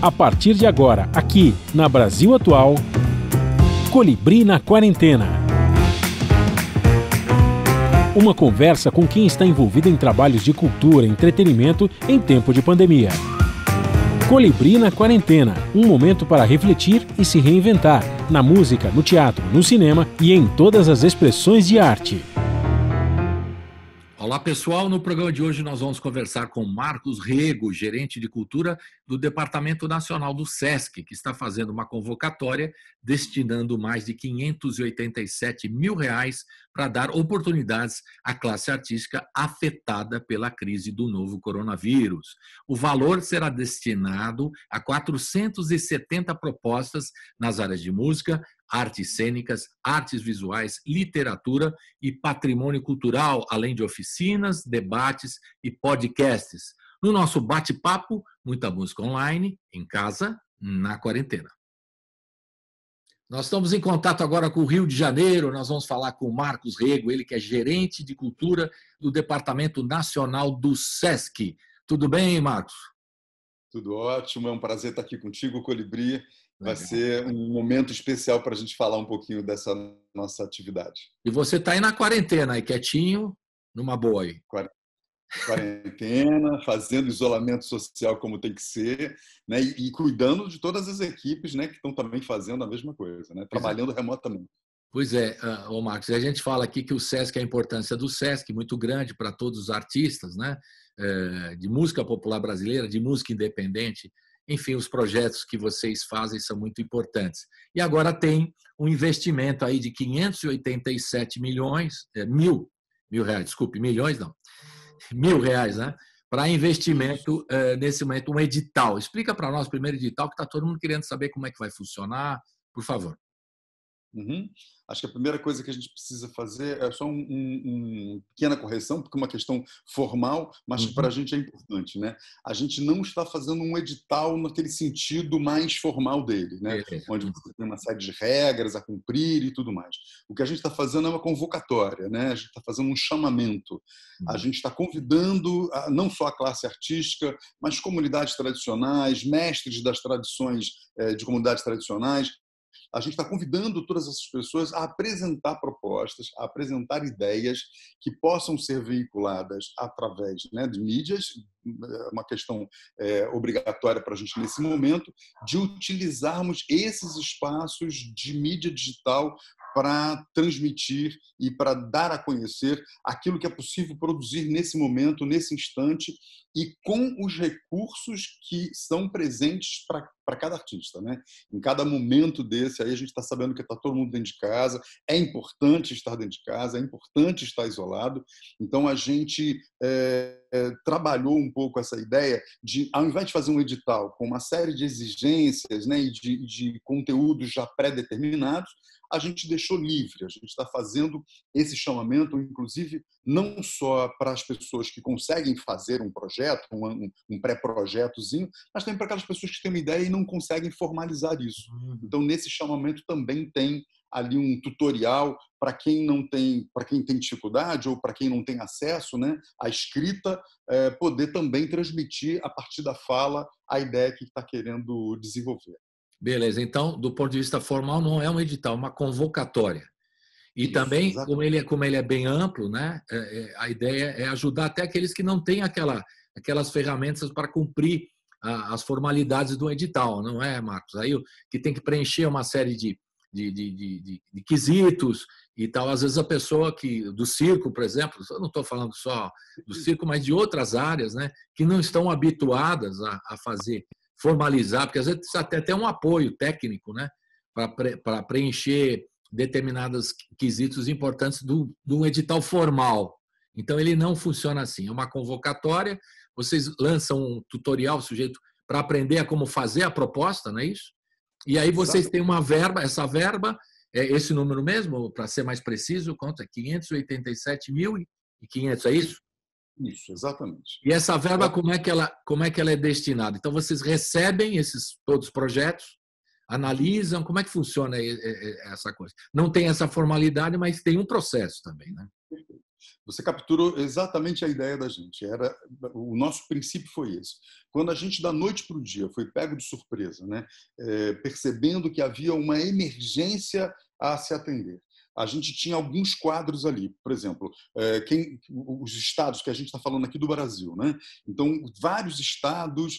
A partir de agora, aqui na Brasil Atual, Colibri na Quarentena. Uma conversa com quem está envolvido em trabalhos de cultura e entretenimento em tempo de pandemia. Colibri na Quarentena, um momento para refletir e se reinventar, na música, no teatro, no cinema e em todas as expressões de arte. Olá pessoal, no programa de hoje nós vamos conversar com Marcos Rego, gerente de cultura do Departamento Nacional do SESC, que está fazendo uma convocatória destinando mais de R$587 mil para dar oportunidades à classe artística afetada pela crise do novo coronavírus. O valor será destinado a 470 propostas nas áreas de música, artes cênicas, artes visuais, literatura e patrimônio cultural, além de oficinas, debates e podcasts. No nosso bate-papo, muita música online, em casa, na quarentena. Nós estamos em contato agora com o Rio de Janeiro, nós vamos falar com o Marcos Rego, ele que é gerente de cultura do Departamento Nacional do SESC. Tudo bem, Marcos? Tudo ótimo, é um prazer estar aqui contigo, Colibri. Vai ser um momento especial para a gente falar um pouquinho dessa nossa atividade. E você está aí na quarentena, aí quietinho, numa boa aí. Quarentena, fazendo isolamento social como tem que ser, né? E cuidando de todas as equipes, né, que estão também fazendo a mesma coisa, né? Trabalhando remotamente. Pois é, Marcos, a gente fala aqui que o SESC, a importância do SESC, muito grande para todos os artistas, né? De música popular brasileira, de música independente. Enfim, os projetos que vocês fazem são muito importantes. E agora tem um investimento aí de 587 milhões, mil reais, desculpe, milhões não, R$1.000, né? Para investimento nesse momento, um edital. Explica para nós primeiro o edital, que está todo mundo querendo saber como é que vai funcionar, por favor. Uhum. Acho que a primeira coisa que a gente precisa fazer é só uma pequena correção, porque é uma questão formal, mas que para a gente é importante, né? A gente não está fazendo um edital naquele sentido mais formal dele, né? Onde você tem uma série de regras a cumprir e tudo mais. O que a gente está fazendo é uma convocatória, né? A gente está fazendo um chamamento. A gente está convidando não só a classe artística, mas comunidades tradicionais, mestres das tradições de comunidades tradicionais. A gente está convidando todas essas pessoas a apresentar propostas, a apresentar ideias que possam ser veiculadas através, né, de mídias, uma questão obrigatória para a gente nesse momento, de utilizarmos esses espaços de mídia digital para transmitir e para dar a conhecer aquilo que é possível produzir nesse momento, nesse instante, e com os recursos que são presentes para cada artista, né? Em cada momento desse, aí a gente está sabendo que está todo mundo dentro de casa, é importante estar dentro de casa, é importante estar isolado. Então, a gente trabalhou um pouco essa ideia de, ao invés de fazer um edital com uma série de exigências, né, e de conteúdos já pré-determinados, a gente deixou livre. A gente está fazendo esse chamamento, inclusive, não só para as pessoas que conseguem fazer um projeto, um pré-projetozinho, mas também para aquelas pessoas que têm uma ideia e não conseguem formalizar isso. Então, nesse chamamento também tem ali um tutorial para quem não tem, para quem tem dificuldade ou para quem não tem acesso, né, à escrita, poder também transmitir a partir da fala a ideia que está querendo desenvolver. Beleza, então, do ponto de vista formal, não é um edital, é uma convocatória. E isso, também, como ele é bem amplo, né, a ideia é ajudar até aqueles que não têm aquelas ferramentas para cumprir as formalidades do edital, não é, Marcos? Aí que tem que preencher uma série de quesitos e tal. Às vezes a pessoa do circo, por exemplo, eu não estou falando só do circo, mas de outras áreas, né, que não estão habituadas a fazer, formalizar, porque às vezes precisa até ter um apoio técnico, né, para preencher determinados quesitos importantes do edital formal. Então, ele não funciona assim. É uma convocatória, vocês lançam um tutorial, o sujeito, para aprender a como fazer a proposta, não é isso? E aí vocês têm uma verba, essa verba, esse número mesmo, para ser mais preciso, quanto é? 587.500, é isso? Isso, exatamente. E essa verba, como é que ela é destinada? Então, vocês recebem todos os projetos, analisam, como é que funciona essa coisa? Não tem essa formalidade, mas tem um processo também, né? Você capturou exatamente a ideia da gente. O nosso princípio foi esse. Quando a gente, da noite para o dia, foi pego de surpresa, né? Percebendo que havia uma emergência a se atender. A gente tinha alguns quadros ali, por exemplo, os estados que a gente está falando aqui do Brasil, né? Então, vários estados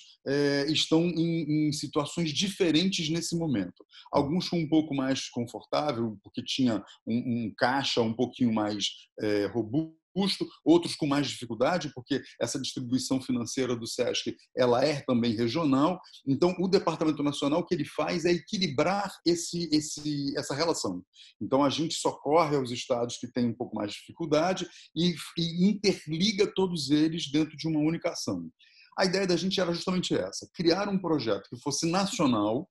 estão em situações diferentes nesse momento. Alguns com um pouco mais confortável, porque tinha um caixa um pouquinho mais robusto, outros com mais dificuldade, porque essa distribuição financeira do SESC ela é também regional. Então, o Departamento Nacional, o que ele faz é equilibrar essa relação. Então, a gente socorre aos estados que têm um pouco mais de dificuldade e interliga todos eles dentro de uma única ação. A ideia da gente era justamente essa, criar um projeto que fosse nacional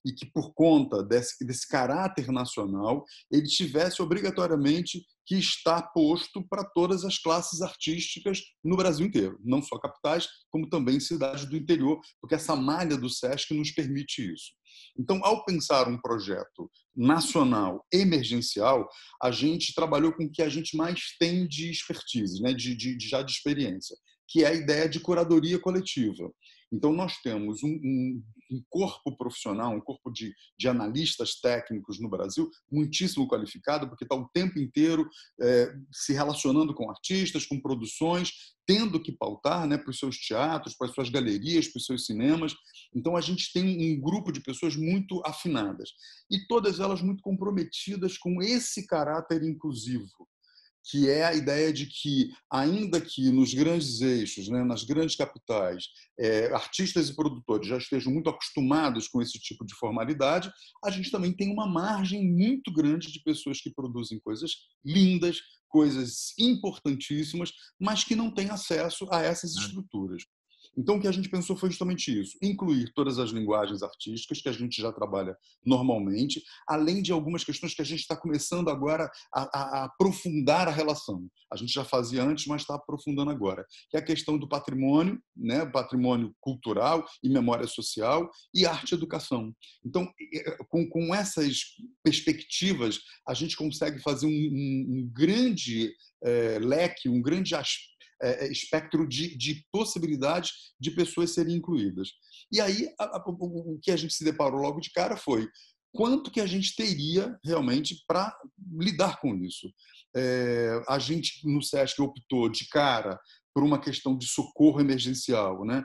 e que, por conta desse caráter nacional, ele tivesse obrigatoriamente que estar posto para todas as classes artísticas no Brasil inteiro, não só capitais, como também cidades do interior, porque essa malha do SESC nos permite isso. Então, ao pensar um projeto nacional emergencial, a gente trabalhou com o que a gente mais tem de expertise, né? Já de experiência, que é a ideia de curadoria coletiva. Então, nós temos um corpo profissional, um corpo de analistas técnicos no Brasil muitíssimo qualificado, porque está o tempo inteiro se relacionando com artistas, com produções, tendo que pautar, né, para os seus teatros, para as suas galerias, para os seus cinemas. Então, a gente tem um grupo de pessoas muito afinadas e todas elas muito comprometidas com esse caráter inclusivo, que é a ideia de que, ainda que nos grandes eixos, né, nas grandes capitais, artistas e produtores já estejam muito acostumados com esse tipo de formalidade, a gente também tem uma margem muito grande de pessoas que produzem coisas lindas, coisas importantíssimas, mas que não têm acesso a essas estruturas. Então, o que a gente pensou foi justamente isso, incluir todas as linguagens artísticas que a gente já trabalha normalmente, além de algumas questões que a gente está começando agora a aprofundar a relação. A gente já fazia antes, mas está aprofundando agora, que é a questão do patrimônio, né, patrimônio cultural e memória social e arte e educação. Então, com essas perspectivas, a gente consegue fazer um grande leque, um grande espectro de possibilidades de pessoas serem incluídas. E aí, o que a gente se deparou logo de cara foi quanto que a gente teria realmente para lidar com isso. A gente, no SESC, optou de cara por uma questão de socorro emergencial, né?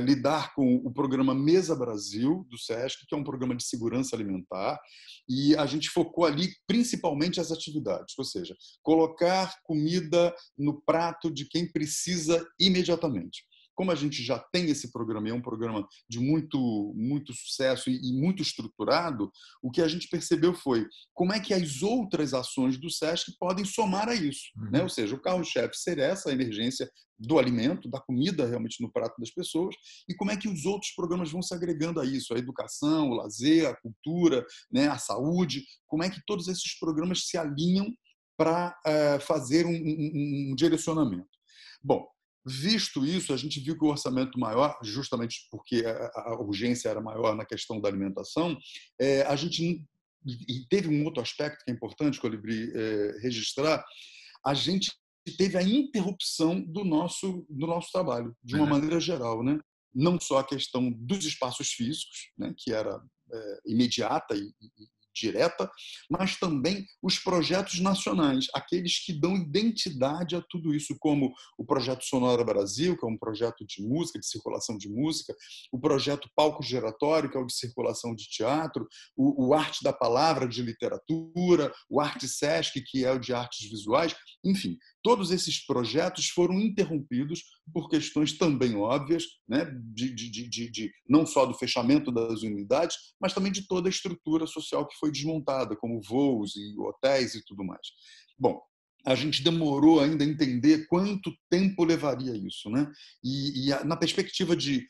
Lidar com o programa Mesa Brasil, do SESC, que é um programa de segurança alimentar, e a gente focou ali principalmente as atividades, ou seja, colocar comida no prato de quem precisa imediatamente. Como a gente já tem esse programa, e é um programa de muito sucesso e muito estruturado, o que a gente percebeu foi como é que as outras ações do SESC podem somar a isso, né? Ou seja, o carro-chefe ser essa emergência do alimento, da comida realmente no prato das pessoas, e como é que os outros programas vão se agregando a isso, a educação, o lazer, a cultura, né, a saúde, como é que todos esses programas se alinham para fazer um direcionamento. Bom, visto isso, a gente viu que o orçamento maior, justamente porque a urgência era maior na questão da alimentação, a gente, e teve um outro aspecto que é importante, Colibri, registrar, a gente teve a interrupção do nosso trabalho, de uma maneira geral, né? Não só a questão dos espaços físicos, né, que era imediata e direta, mas também os projetos nacionais, aqueles que dão identidade a tudo isso, como o Projeto Sonora Brasil, que é um projeto de música, de circulação de música, o projeto Palco Giratório, que é o de circulação de teatro, o Arte da Palavra, de literatura, o Arte Sesc, que é o de artes visuais, enfim, todos esses projetos foram interrompidos por questões também óbvias, né, não só do fechamento das unidades, mas também de toda a estrutura social que foi desmontada, como voos e hotéis e tudo mais. Bom, a gente demorou ainda a entender quanto tempo levaria isso, né? E na perspectiva de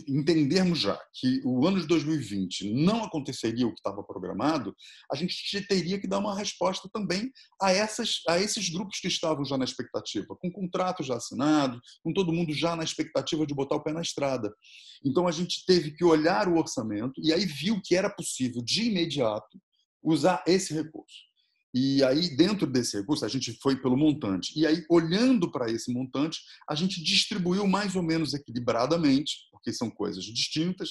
entendermos já que o ano de 2020 não aconteceria o que estava programado, a gente teria que dar uma resposta também a esses grupos que estavam já na expectativa, com contrato já assinado, com todo mundo já na expectativa de botar o pé na estrada. Então, a gente teve que olhar o orçamento e aí viu que era possível, de imediato, usar esse recurso. E aí, dentro desse recurso, a gente foi pelo montante. E aí, olhando para esse montante, a gente distribuiu mais ou menos equilibradamente, porque são coisas distintas,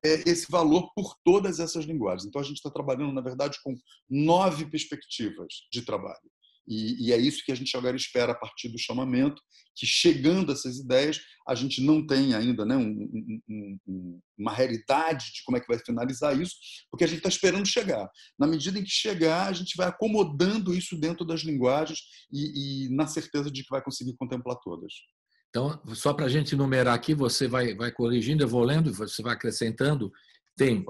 esse valor por todas essas linguagens. Então, a gente está trabalhando, na verdade, com 9 perspectivas de trabalho. E é isso que a gente agora espera a partir do chamamento, que chegando a essas ideias, a gente não tem ainda, né, uma realidade de como é que vai finalizar isso, porque a gente está esperando chegar. Na medida em que chegar, a gente vai acomodando isso dentro das linguagens e na certeza de que vai conseguir contemplar todas. Então, só para a gente numerar aqui, você vai corrigindo, eu vou lendo, você vai acrescentando. Tem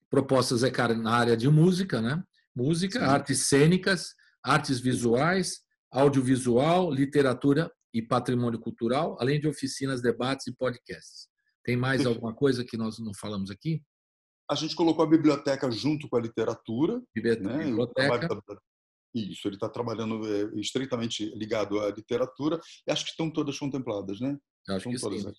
propostas na área de música, né? Música, sim, artes cênicas, artes visuais, audiovisual, literatura e patrimônio cultural, além de oficinas, debates e podcasts. Tem mais alguma coisa que nós não falamos aqui? A gente colocou a biblioteca junto com a literatura. Biblioteca. Isso, ele está trabalhando estreitamente ligado à literatura e acho que estão todas contempladas, né? Acho que sim.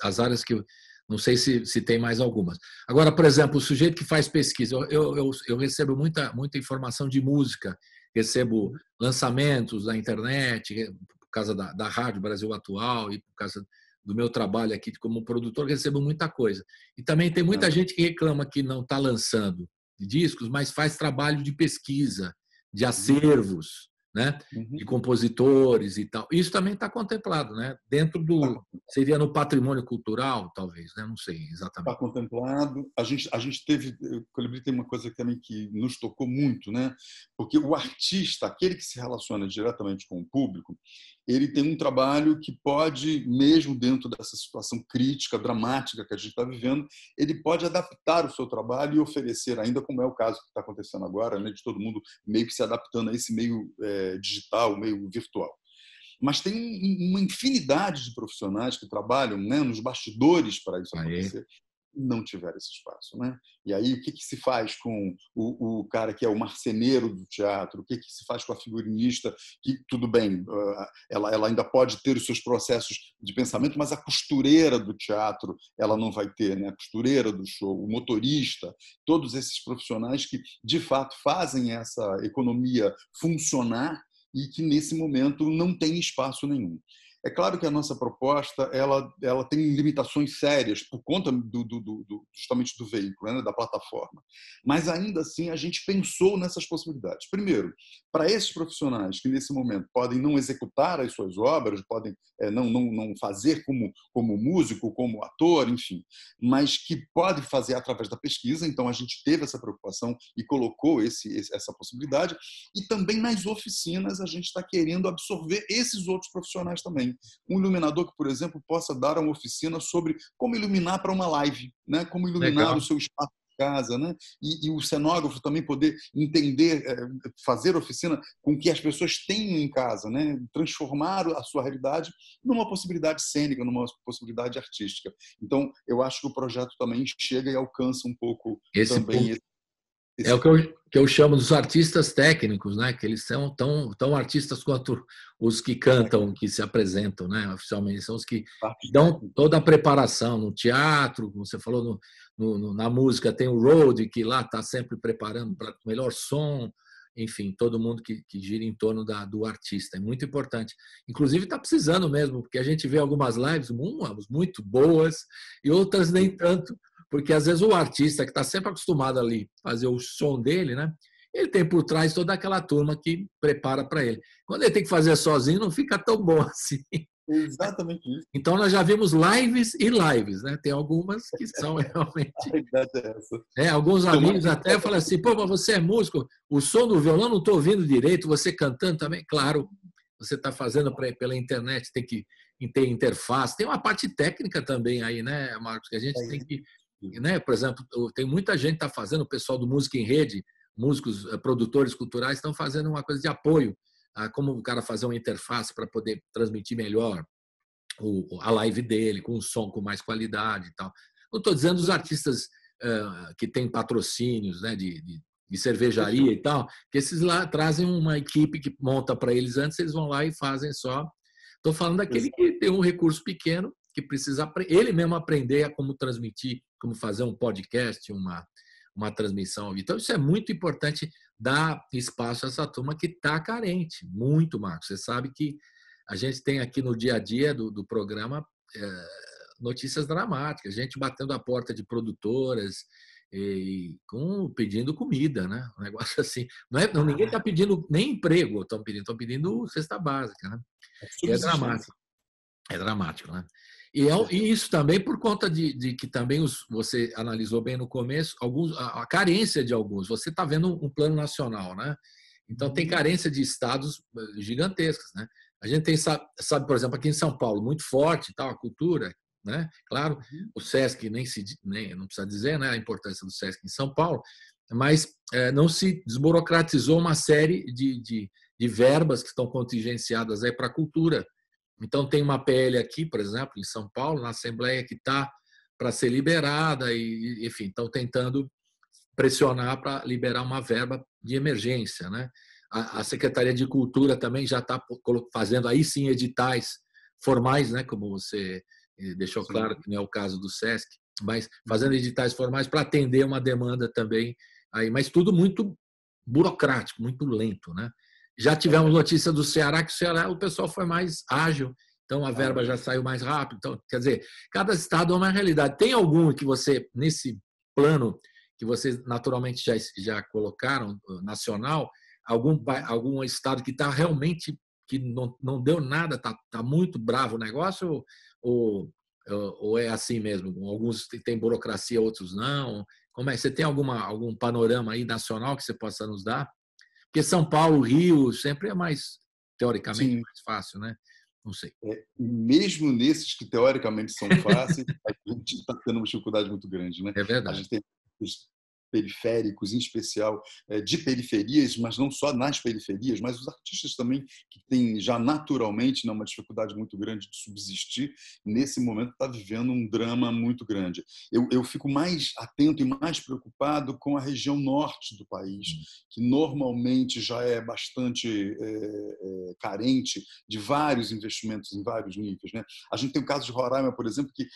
As áreas que não sei se tem mais algumas. Agora, por exemplo, o sujeito que faz pesquisa, eu recebo muita informação de música, recebo lançamentos da internet, por causa da Rádio Brasil Atual e por causa do meu trabalho aqui como produtor, recebo muita coisa. E também tem muita gente que reclama que não está lançando discos, mas faz trabalho de pesquisa, de acervos, né? De compositores e tal. Isso também está contemplado, né? Dentro seria no patrimônio cultural, talvez, né? Não sei exatamente. Está contemplado. A gente teve, o Colibri tem uma coisa também que nos tocou muito, né? Porque o artista, aquele que se relaciona diretamente com o público, ele tem um trabalho que pode, mesmo dentro dessa situação crítica, dramática que a gente está vivendo, ele pode adaptar o seu trabalho e oferecer, ainda como é o caso que está acontecendo agora, né, de todo mundo meio que se adaptando a esse meio digital, meio virtual. Mas tem uma infinidade de profissionais que trabalham, né, nos bastidores para isso acontecer. Não tiver esse espaço, né? E aí o que se faz com o cara que é o marceneiro do teatro? O que se faz com a figurinista que, tudo bem, ela ainda pode ter os seus processos de pensamento, mas a costureira do teatro ela não vai ter, né? A costureira do show, o motorista, todos esses profissionais que de fato fazem essa economia funcionar e que nesse momento não tem espaço nenhum. É claro que a nossa proposta ela tem limitações sérias por conta justamente do veículo, né, da plataforma. Mas, ainda assim, a gente pensou nessas possibilidades. Primeiro, para esses profissionais que, nesse momento, podem não executar as suas obras, podem não fazer como músico, como ator, enfim, mas que podem fazer através da pesquisa. Então, a gente teve essa preocupação e colocou essa possibilidade. E também nas oficinas a gente está querendo absorver esses outros profissionais também. Um iluminador que, por exemplo, possa dar uma oficina sobre como iluminar para uma live, né? Como iluminar o seu espaço de casa, né? E o cenógrafo também poder entender, fazer oficina com o que as pessoas têm em casa, né? Transformar a sua realidade numa possibilidade cênica, numa possibilidade artística. Então, eu acho que o projeto também chega e alcança um pouco também é o que eu chamo dos artistas técnicos, né? Que eles são tão artistas quanto os que cantam, que se apresentam, né? Oficialmente são os que dão toda a preparação no teatro, como você falou, na música tem o road que lá está sempre preparando para o melhor som, enfim, todo mundo que gira em torno do artista é muito importante. Inclusive está precisando mesmo, porque a gente vê algumas lives muito boas e outras nem tanto. Porque, às vezes, o artista que está sempre acostumado ali a fazer o som dele, né? Ele tem por trás toda aquela turma que prepara para ele. Quando ele tem que fazer sozinho, não fica tão bom assim. Exatamente isso. Então, nós já vimos lives e lives, né? Tem algumas que são realmente... A verdade é essa. Alguns amigos até falam assim, pô, mas você é músico, o som do violão não estou ouvindo direito, você cantando também. Claro, você está fazendo pela internet, tem que ter interface. Tem uma parte técnica também aí, né, Marcos? Que a gente tem que... Né? Por exemplo, tem muita gente que está fazendo, o pessoal do Música em Rede, músicos, produtores culturais, estão fazendo uma coisa de apoio a como o cara fazer uma interface para poder transmitir melhor a live dele, com um som com mais qualidade e tal. Não estou dizendo os artistas que têm patrocínios, né, de cervejaria e tal, que esses lá trazem uma equipe que monta para eles antes, eles vão lá e fazem só. Estou falando daquele que tem um recurso pequeno, que precisa ele mesmo aprender a como transmitir, como fazer um podcast, uma transmissão. Então, isso é muito importante dar espaço a essa turma que está carente, muito, Marcos. Você sabe que a gente tem aqui no dia a dia do programa notícias dramáticas, gente batendo a porta de produtoras pedindo comida, né? Um negócio assim. Ninguém está pedindo nem emprego, estão pedindo cesta básica, né? É dramático. É dramático, né? E isso também por conta de que também você analisou bem no começo, a carência de alguns. Você está vendo um plano nacional, né? Então tem carência de estados gigantescas, né? A gente tem, sabe, por exemplo, aqui em São Paulo, muito forte tal, a cultura, né? Claro, o SESC não precisa dizer, né, a importância do SESC em São Paulo, mas não se desburocratizou uma série de verbas que estão contingenciadas aí para a cultura. Então, tem uma PL aqui, por exemplo, em São Paulo, na Assembleia, que está para ser liberada e, enfim, estão tentando pressionar para liberar uma verba de emergência, né? A Secretaria de Cultura também já está fazendo, aí sim, editais formais, né? Como você deixou claro que não é o caso do SESC, mas fazendo editais formais para atender uma demanda também, aí, mas tudo muito burocrático, muito lento, né? Já tivemos notícia do Ceará, que o pessoal foi mais ágil, então a verba já saiu mais rápido. Então, quer dizer, cada estado é uma realidade. Tem algum que você, nesse plano, que vocês naturalmente já colocaram, nacional, algum estado que está realmente, que não deu nada, está muito bravo o negócio, ou é assim mesmo? Alguns têm burocracia, outros não? Como é? Você tem algum panorama aí nacional que você possa nos dar? Porque São Paulo, Rio, sempre é mais, teoricamente, mais fácil, né? Não sei. Mesmo nesses que teoricamente são fáceis, a gente está tendo uma dificuldade muito grande, né? É verdade. A gente tem os periféricos, em especial de periferias, mas não só nas periferias, mas os artistas também que têm já naturalmente uma dificuldade muito grande de subsistir, nesse momento está vivendo um drama muito grande. Eu fico mais atento e mais preocupado com a região norte do país, que normalmente já é bastante carente de vários investimentos em vários níveis, né? A gente tem o caso de Roraima, por exemplo, que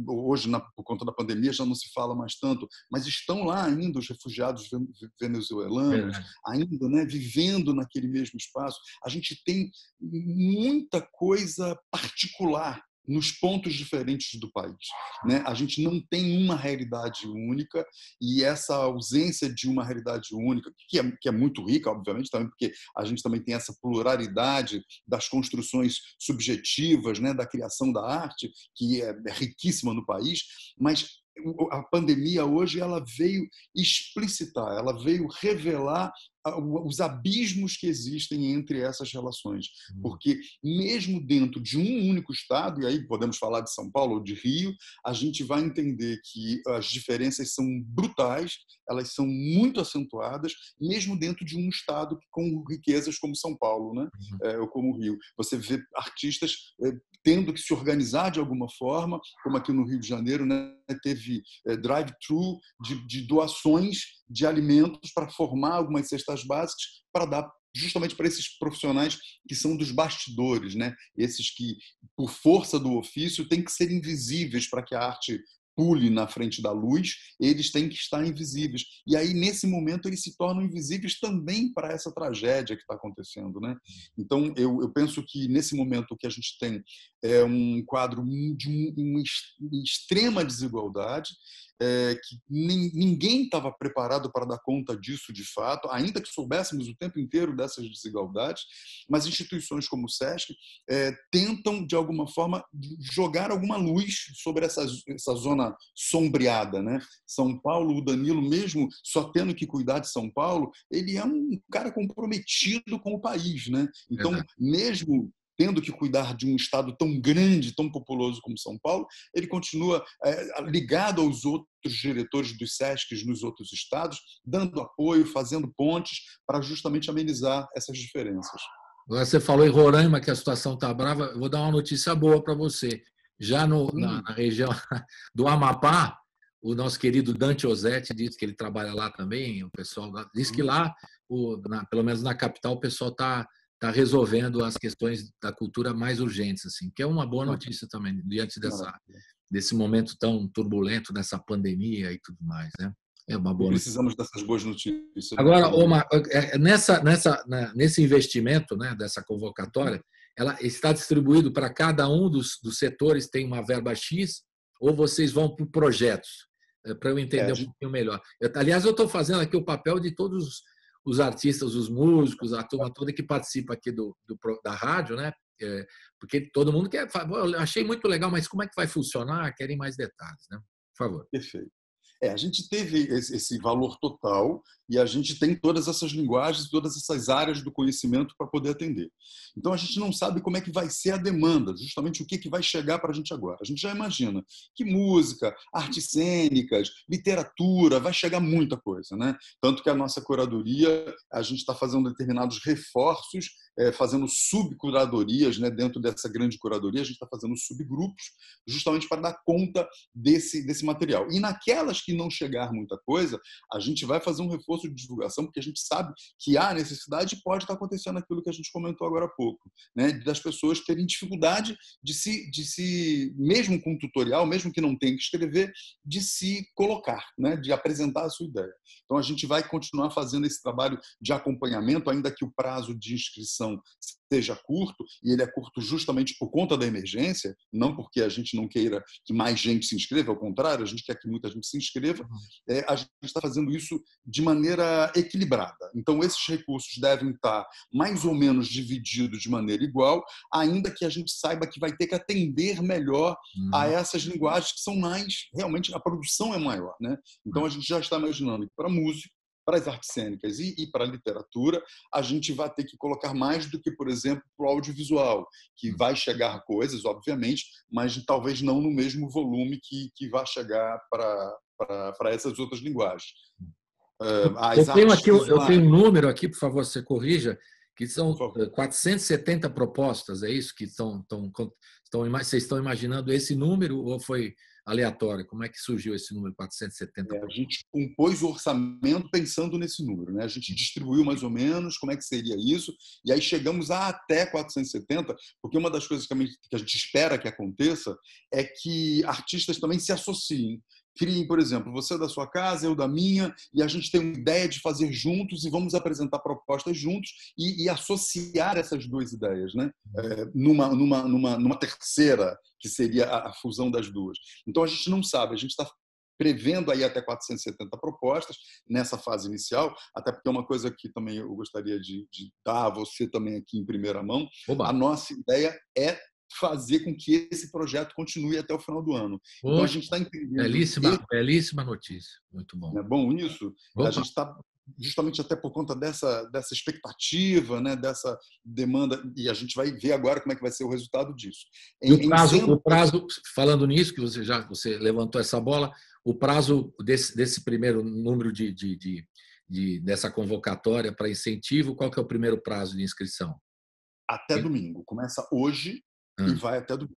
hoje, por conta da pandemia, já não se fala mais tanto, mas estão lá ainda os refugiados venezuelanos, ainda, né, vivendo naquele mesmo espaço. A gente tem muita coisa particular nos pontos diferentes do país, né? A gente não tem uma realidade única, e essa ausência de uma realidade única, que é muito rica, obviamente, também porque a gente também tem essa pluralidade das construções subjetivas, né, da criação da arte, que é riquíssima no país, mas a pandemia hoje ela veio explicitar, ela veio revelar os abismos que existem entre essas relações, porque mesmo dentro de um único estado, e aí podemos falar de São Paulo ou de Rio, a gente vai entender que as diferenças são brutais, elas são muito acentuadas, mesmo dentro de um estado com riquezas como São Paulo, né? Ou como o Rio. Você vê artistas tendo que se organizar de alguma forma, como aqui no Rio de Janeiro, né? Teve drive-thru de doações de alimentos para formar algumas cestas básicas para dar justamente para esses profissionais que são dos bastidores, né? Esses que, por força do ofício, têm que ser invisíveis para que a arte pule na frente da luz, eles têm que estar invisíveis. E aí, nesse momento, eles se tornam invisíveis também para essa tragédia que está acontecendo, né? Então, eu penso que, nesse momento, o que a gente tem é um quadro de uma extrema desigualdade, que ninguém estava preparado para dar conta disso de fato, ainda que soubéssemos o tempo inteiro dessas desigualdades, mas instituições como o SESC tentam, de alguma forma, jogar alguma luz sobre essa zona sombreada, né? São Paulo, o Danilo, mesmo só tendo que cuidar de São Paulo, ele é um cara comprometido com o país, né? Então, mesmo tendo que cuidar de um estado tão grande, tão populoso como São Paulo, ele continua ligado aos outros diretores dos SESCs nos outros estados, dando apoio, fazendo pontes para justamente amenizar essas diferenças. Agora você falou em Roraima que a situação está brava, eu vou dar uma notícia boa para você. Já na região do Amapá, o nosso querido Dante Ozzetti diz que ele trabalha lá também, o pessoal diz que lá, pelo menos na capital, o pessoal está resolvendo as questões da cultura mais urgentes, assim, que é uma boa notícia também, diante desse momento tão turbulento, dessa pandemia e tudo mais, né? É uma E boa notícia. precisamos dessas boas notícias. Agora, nesse investimento, né, dessa convocatória, ela está distribuído para cada um dos setores, tem uma verba X, ou vocês vão por projetos? Para eu entender um pouquinho melhor. Aliás, eu estou fazendo aqui o papel de todos os artistas, os músicos, a turma toda que participa aqui da rádio, né? Porque todo mundo quer. Eu achei muito legal, mas como é que vai funcionar? Querem mais detalhes, né? Por favor. Perfeito. A gente teve esse valor total e a gente tem todas essas linguagens, todas essas áreas do conhecimento para poder atender. Então, a gente não sabe como é que vai ser a demanda, justamente o que vai chegar para a gente agora. A gente já imagina que música, artes cênicas, literatura, vai chegar muita coisa, né? Tanto que a nossa curadoria, a gente está fazendo determinados reforços, fazendo subcuradorias, né? Dentro dessa grande curadoria, a gente está fazendo subgrupos, justamente para dar conta desse material. E naquelas que não chegar muita coisa, a gente vai fazer um reforço de divulgação, porque a gente sabe que há necessidade e pode estar acontecendo aquilo que a gente comentou agora há pouco, né? Das pessoas terem dificuldade de se, mesmo com tutorial, mesmo que não tenha que escrever, de se colocar, né? De apresentar a sua ideia. Então, a gente vai continuar fazendo esse trabalho de acompanhamento, ainda que o prazo de inscrição seja curto, e ele é curto justamente por conta da emergência, não porque a gente não queira que mais gente se inscreva, ao contrário, a gente quer que muita gente se inscreva, a gente está fazendo isso de maneira equilibrada. Então, esses recursos devem estar mais ou menos divididos de maneira igual, ainda que a gente saiba que vai ter que atender melhor a essas linguagens que são mais, realmente, a produção é maior, né? Então, a gente já está imaginando que para música, para as artes cênicas e para a literatura, a gente vai ter que colocar mais do que, por exemplo, para o audiovisual, que vai chegar coisas, obviamente, mas talvez não no mesmo volume que vai chegar para essas outras linguagens. Eu tenho um número aqui, por favor, você corrija, que são 470 propostas, é isso? Vocês estão imaginando esse número ou foi aleatório? Como é que surgiu esse número 470? A gente compôs o orçamento pensando nesse número, né? A gente distribuiu mais ou menos como é que seria isso, e aí chegamos a até 470, porque uma das coisas que a gente espera que aconteça é que artistas também se associem. Criem, por exemplo, você da sua casa, eu da minha, e a gente tem uma ideia de fazer juntos e vamos apresentar propostas juntos e associar essas duas ideias, né? Numa terceira, que seria a fusão das duas. Então, a gente não sabe, a gente está prevendo aí até 470 propostas nessa fase inicial, até porque é uma coisa que também eu gostaria de dar a você também aqui em primeira mão. Oba. A nossa ideia é fazer com que esse projeto continue até o final do ano. Então, a gente está entendendo... Belíssima notícia. Muito bom. É bom isso? Opa. A gente está, justamente até por conta dessa expectativa, né, dessa demanda, e a gente vai ver agora como é que vai ser o resultado disso. O prazo, falando nisso, que você levantou essa bola, o prazo desse primeiro número dessa convocatória para incentivo, qual que é o primeiro prazo de inscrição? Até domingo. Começa hoje e vai até domingo.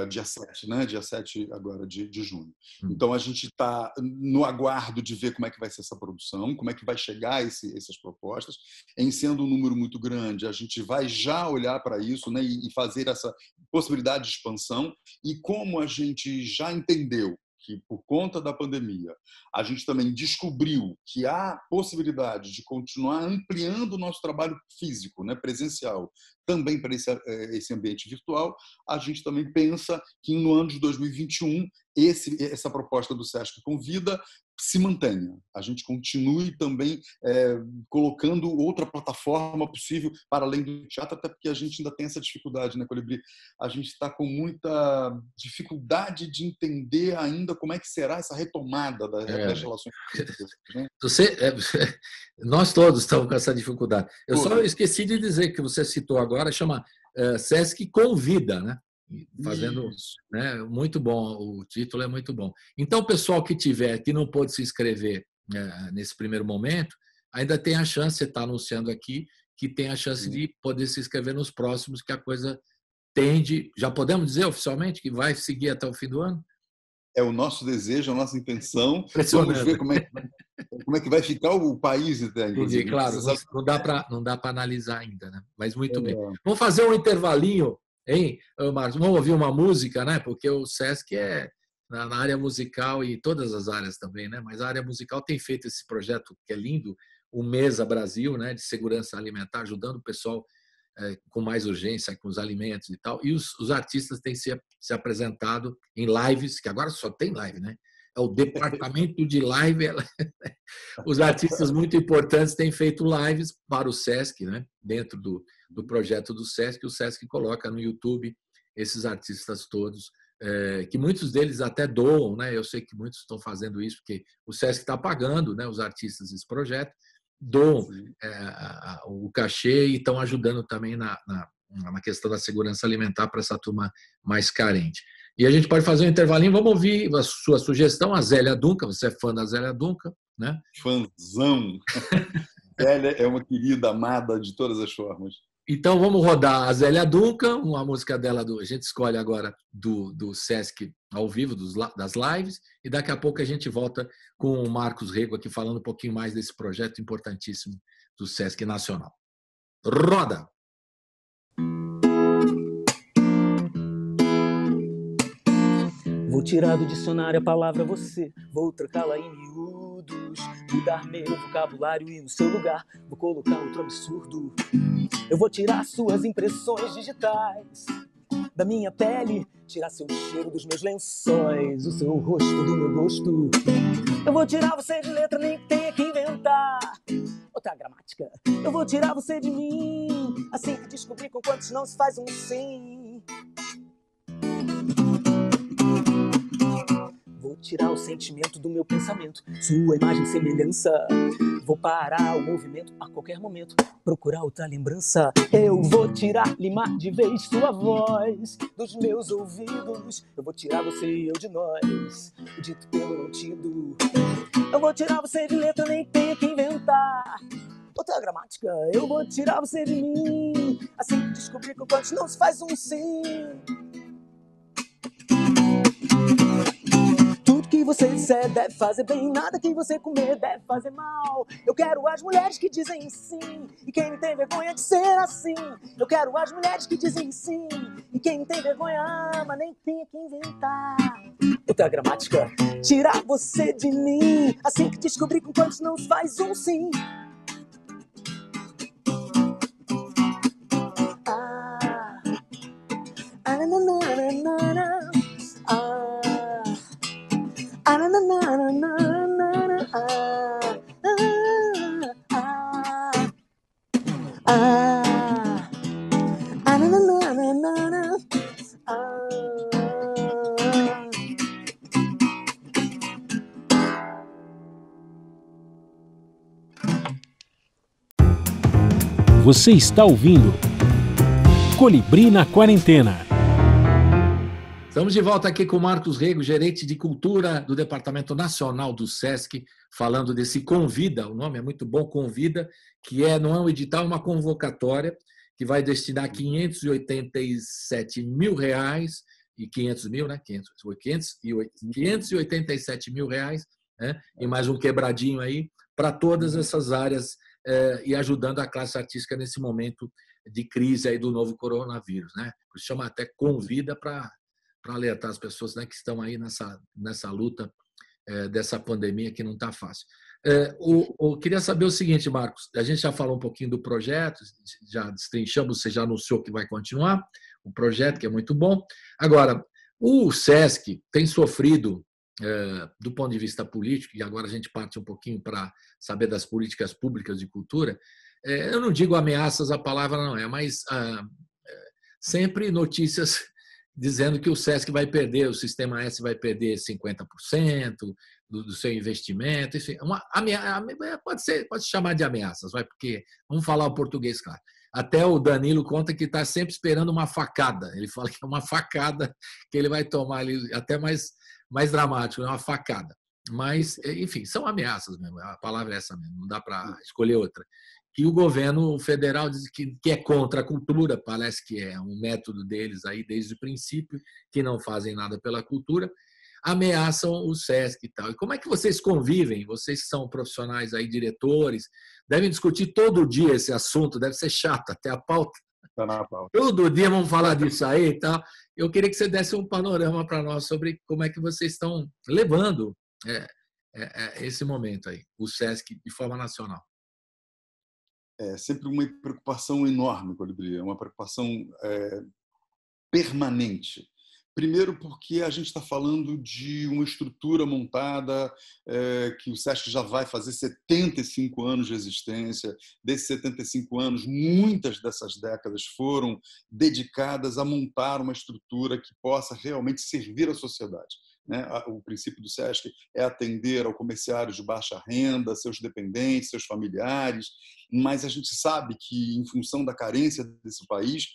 Dia 7, né? Dia 7 agora de junho. Então, a gente está no aguardo de ver como é que vai ser essa produção, como é que vai chegar essas propostas. Em sendo um número muito grande, a gente vai já olhar para isso, né? E fazer essa possibilidade de expansão. E como a gente já entendeu que, por conta da pandemia, a gente também descobriu que há possibilidade de continuar ampliando o nosso trabalho físico, né, presencial, também para esse ambiente virtual, a gente também pensa que no ano de 2021 essa proposta do Sesc Convida se mantenha. A gente continue também colocando outra plataforma possível para além do teatro, até porque a gente ainda tem essa dificuldade, né, Colibri? A gente está com muita dificuldade de entender ainda como é que será essa retomada das relações públicas, né? Nós todos estamos com essa dificuldade. Eu só esqueci de dizer que você citou agora, chama Sesc Convida, né? Fazendo, né? Muito bom, o título é muito bom. Então, o pessoal que não pôde se inscrever nesse primeiro momento, ainda tem a chance, você está anunciando aqui, que tem a chance de poder se inscrever nos próximos, que a coisa tende, já podemos dizer oficialmente, que vai seguir até o fim do ano? É o nosso desejo, a nossa intenção. Vamos ver como é que vai ficar o país. Entendi, claro, não dá para analisar ainda, né? Mas muito bem. Vamos fazer um intervalinho, hein, Marcos? Vamos ouvir uma música, né? Porque o Sesc na área musical e todas as áreas também, né? Mas a área musical tem feito esse projeto que é lindo, o Mesa Brasil, né? De segurança alimentar, ajudando o pessoal com mais urgência com os alimentos e tal. E os artistas têm se apresentado em lives, que agora só tem live, né? É o departamento de live. Os artistas muito importantes têm feito lives para o SESC, né? Dentro do projeto do SESC. O SESC coloca no YouTube esses artistas todos, que muitos deles até doam, né? Eu sei que muitos estão fazendo isso porque o SESC está pagando, né, os artistas desse projeto, doam o cachê e estão ajudando também na questão da segurança alimentar para essa turma mais carente. E a gente pode fazer um intervalinho, vamos ouvir a sua sugestão, a Zélia Duncan, você é fã da Zélia Duncan, né? Fãzão. Zélia é uma querida, amada de todas as formas. Então vamos rodar a Zélia Duncan, uma música dela, a gente escolhe agora do SESC ao vivo, das lives, e daqui a pouco a gente volta com o Marcos Rego aqui falando um pouquinho mais desse projeto importantíssimo do SESC Nacional. Roda! Vou tirar do dicionário a palavra você, vou trocá-la em miúdos, mudar meu vocabulário e no seu lugar vou colocar outro absurdo. Eu vou tirar suas impressões digitais da minha pele, tirar seu cheiro dos meus lençóis, o seu rosto do meu gosto. Eu vou tirar você de letra, nem que tenha que inventar outra gramática. Eu vou tirar você de mim, assim que descobrir com quantos não se faz um sim. Vou tirar o sentimento do meu pensamento, sua imagem e semelhança. Vou parar o movimento a qualquer momento, procurar outra lembrança. Eu vou tirar, limar de vez sua voz dos meus ouvidos. Eu vou tirar você e eu de nós, o dito pelo não tido. Eu vou tirar você de letra, nem tenho que inventar outra gramática. Eu vou tirar você de mim, assim que descobrir que o quantos não se faz um sim. Tudo que você disser deve fazer bem, nada que você comer deve fazer mal. Eu quero as mulheres que dizem sim, e quem não tem vergonha de ser assim. Eu quero as mulheres que dizem sim, e quem não tem vergonha ama, nem tenha que inventar outra gramática. Tirar você de mim, assim que descobrir com quantos não se faz um sim. Você está ouvindo Colibri na Quarentena. Estamos de volta aqui com o Marcos Rego, gerente de cultura do Departamento Nacional do SESC, falando desse Convida, o nome é muito bom, Convida, que não é um edital, é uma convocatória que vai destinar R$587 mil, e 500 mil, né? 587 mil reais, né? E mais um quebradinho aí, para todas essas áreas, e ajudando a classe artística nesse momento de crise aí do novo coronavírus, né? Chama até Convida para alertar as pessoas, né, que estão aí nessa luta dessa pandemia que não está fácil. Queria saber o seguinte, Marcos, a gente já falou um pouquinho do projeto, já destrinchamos, você já anunciou que vai continuar o projeto, que é muito bom. Agora, o SESC tem sofrido, do ponto de vista político, e agora a gente parte um pouquinho para saber das políticas públicas de cultura, eu não digo ameaças, a palavra não é, mas sempre notícias dizendo que o SESC vai perder, o Sistema S vai perder 50% do seu investimento, enfim, pode se chamar de ameaças, porque vamos falar o português, claro. Até o Danilo conta que está sempre esperando uma facada, ele fala que é uma facada que ele vai tomar, até mais dramático, é uma facada. Mas, enfim, são ameaças mesmo, a palavra é essa mesmo, não dá para escolher outra. Que o governo federal diz que é contra a cultura, parece que é um método deles aí desde o princípio, que não fazem nada pela cultura, ameaçam o SESC e tal. E como é que vocês convivem? Vocês que são profissionais aí, diretores, devem discutir todo dia esse assunto, deve ser chato, até a pauta Está na pauta. Todo dia vamos falar disso aí e tal. Eu queria que você desse um panorama para nós sobre como é que vocês estão levando esse momento aí, o SESC de forma nacional. É sempre uma preocupação enorme, Colibri, é uma preocupação permanente. Primeiro porque a gente está falando de uma estrutura montada que o SESC já vai fazer 75 anos de existência. Desses 75 anos, muitas dessas décadas foram dedicadas a montar uma estrutura que possa realmente servir à sociedade. O princípio do SESC é atender ao comerciário de baixa renda, seus dependentes, seus familiares, mas a gente sabe que, em função da carência desse país,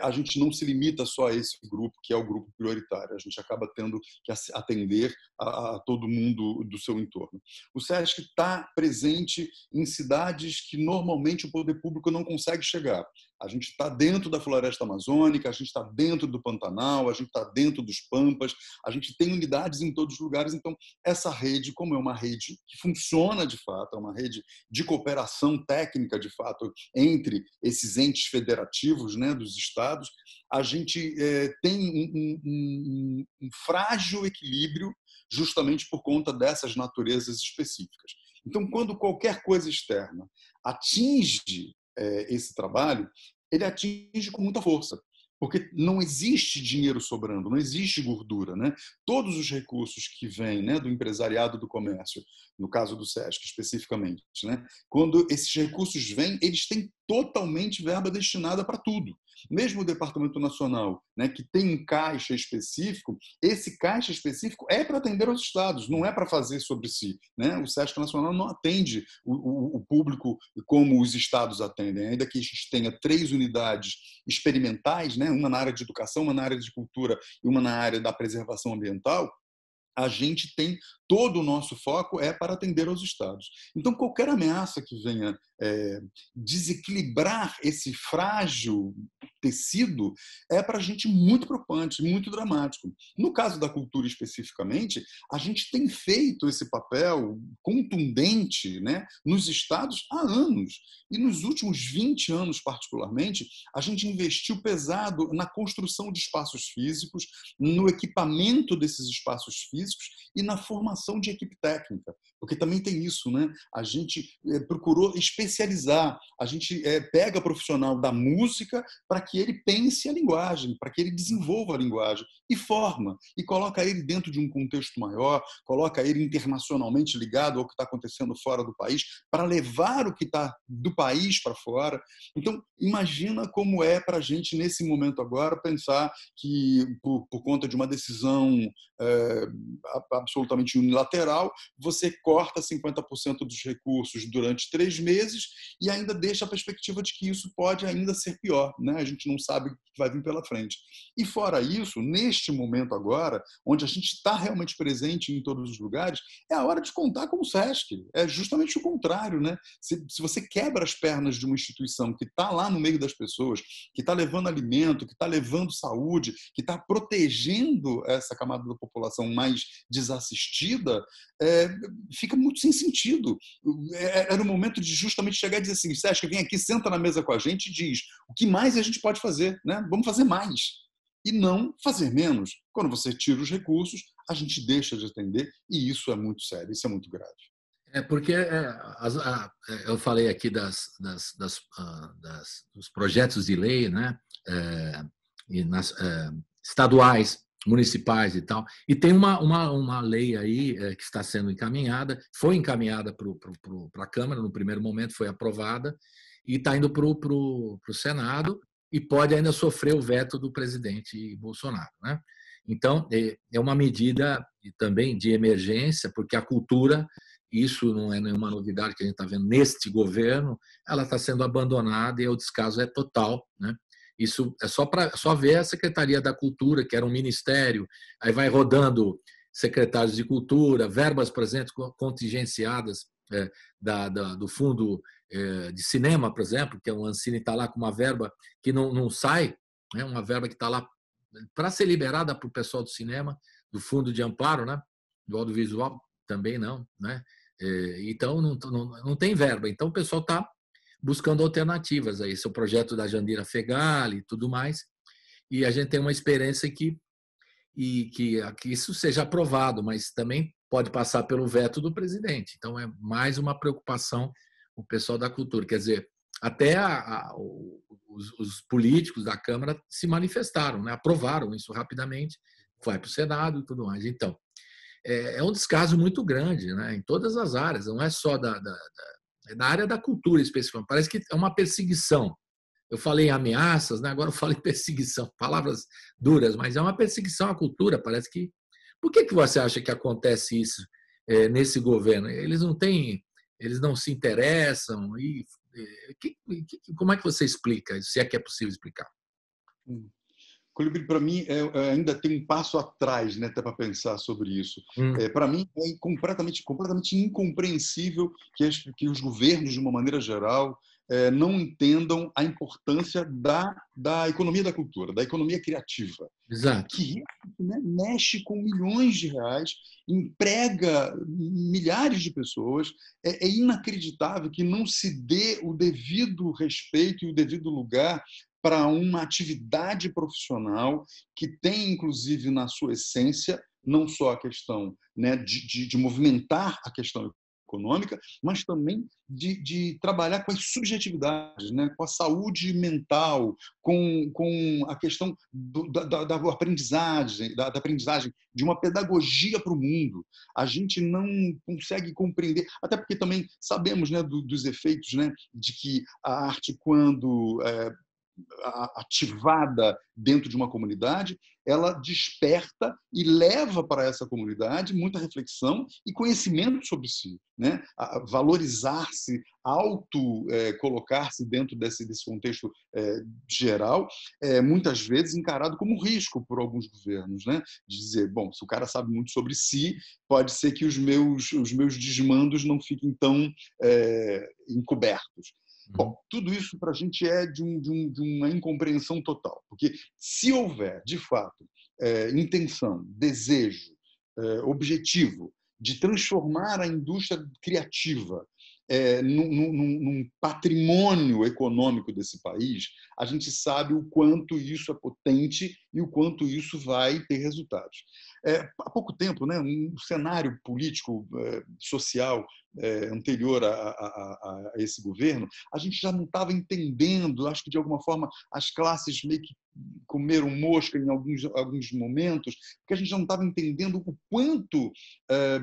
a gente não se limita só a esse grupo, que é o grupo prioritário. A gente acaba tendo que atender a todo mundo do seu entorno. O SESC está presente em cidades que normalmente o poder público não consegue chegar. A gente está dentro da floresta amazônica, a gente está dentro do Pantanal, a gente está dentro dos Pampas, a gente tem unidades em todos os lugares. Então, essa rede, como é uma rede que funciona de fato, é uma rede de cooperação técnica de fato entre esses entes federativos, dos estados, a gente tem um frágil equilíbrio justamente por conta dessas naturezas específicas. Então, quando qualquer coisa externa atinge esse trabalho, ele atinge com muita força, porque não existe dinheiro sobrando, não existe gordura. Todos os recursos que vêm do empresariado do comércio, no caso do SESC especificamente, quando esses recursos vêm, eles têm totalmente verba destinada para tudo. Mesmo o Departamento Nacional, que tem um caixa específico, esse caixa específico é para atender aos estados, não é para fazer sobre si. O SESC Nacional não atende o público como os estados atendem, ainda que a gente tenha 3 unidades experimentais, uma na área de educação, uma na área de cultura e uma na área da preservação ambiental. A gente tem todo o nosso foco para atender aos estados. Então, qualquer ameaça que venha desequilibrar esse frágil tecido é para a gente muito preocupante, muito dramático. No caso da cultura especificamente, a gente tem feito esse papel contundente nos estados há anos. E nos últimos 20 anos, particularmente, a gente investiu pesado na construção de espaços físicos, no equipamento desses espaços físicos e na formação de equipe técnica, porque também tem isso, A gente procurou especializar, a gente pega profissional da música para que ele pense a linguagem, para que ele desenvolva a linguagem e forma, e coloca ele dentro de um contexto maior, coloca ele internacionalmente ligado ao que está acontecendo fora do país, para levar o que está do país para fora. Então, imagina como é para a gente, nesse momento agora, pensar que, por conta de uma decisão absolutamente unilateral, você corta 50% dos recursos durante 3 meses e ainda deixa a perspectiva de que isso pode ainda ser pior. A gente não sabe o que vai vir pela frente. E fora isso, neste momento agora, onde a gente está realmente presente em todos os lugares, é a hora de contar com o SESC. É justamente o contrário. Se você quebra as pernas de uma instituição que está lá no meio das pessoas, que está levando alimento, que está levando saúde, que está protegendo essa camada da população mais desassistida, fica muito sem sentido. Era o momento de justamente chegar e dizer assim: SESC, vem aqui, senta na mesa com a gente e diz o que mais a gente pode fazer. Vamos fazer mais. E não fazer menos. Quando você tira os recursos, a gente deixa de atender, e isso é muito sério, isso é muito grave. Porque eu falei aqui dos projetos de lei, estaduais, municipais e tal, e tem uma lei aí que está sendo encaminhada, foi encaminhada para a Câmara no primeiro momento, foi aprovada, e está indo para o Senado, e pode ainda sofrer o veto do presidente Bolsonaro. Então, é uma medida também de emergência, porque a cultura, isso não é nenhuma novidade que a gente está vendo neste governo, ela está sendo abandonada e o descaso é total. Isso é só ver a Secretaria da Cultura, que era um ministério, aí vai rodando secretários de cultura, verbas, por exemplo, contingenciadas do fundo de cinema, por exemplo, que o Ancine está lá com uma verba que não sai, uma verba que está lá para ser liberada para o pessoal do cinema, do fundo de amparo, do audiovisual também não. Então, não tem verba. Então, o pessoal está buscando alternativas a isso. O projeto da Jandira Fegali e tudo mais. E a gente tem uma experiência que isso seja aprovado, mas também pode passar pelo veto do presidente. Então, é mais uma preocupação o pessoal da cultura. Quer dizer, até os políticos da Câmara se manifestaram, né? Aprovaram isso rapidamente, vai para o Senado e tudo mais. Então, é um descaso muito grande, né? Em todas as áreas, não é só da área da cultura especificamente. Parece que é uma perseguição. Eu falei em ameaças, né? Agora eu falo em perseguição, palavras duras, mas é uma perseguição à cultura. Parece que. Por que você acha que acontece isso nesse governo? Eles não se interessam. Como é que você explica, se é que é possível explicar? Colibri, para mim, ainda tem um passo atrás, né, até para pensar sobre isso. Para mim, é completamente incompreensível que os governos, de uma maneira geral, não entendam a importância da economia da cultura, da economia criativa. Exato. Que, né, mexe com milhões de reais, emprega milhares de pessoas. É inacreditável que não se dê o devido respeito e o devido lugar para uma atividade profissional que tem, inclusive, na sua essência, não só a questão, né, de movimentar a questão econômica, mas também de trabalhar com as subjetividades, né, com a saúde mental, com a questão da aprendizagem, de uma pedagogia para o mundo. A gente não consegue compreender, até porque também sabemos, né, dos efeitos, né, de que a arte, quando ativada dentro de uma comunidade, ela desperta e leva para essa comunidade muita reflexão e conhecimento sobre si, né? Valorizar-se, colocar-se dentro desse contexto geral, muitas vezes encarado como risco por alguns governos, né? De dizer, bom, se o cara sabe muito sobre si, pode ser que os meus desmandos não fiquem tão encobertos. Bom, tudo isso para a gente é de uma incompreensão total, porque se houver, de fato, intenção, desejo, objetivo de transformar a indústria criativa num patrimônio econômico desse país, a gente sabe o quanto isso é potente e o quanto isso vai ter resultados. Há pouco tempo, né, um cenário político, social anterior a esse governo, a gente já não estava entendendo, acho que de alguma forma as classes meio que comeram mosca em alguns momentos, porque a gente já não estava entendendo o quanto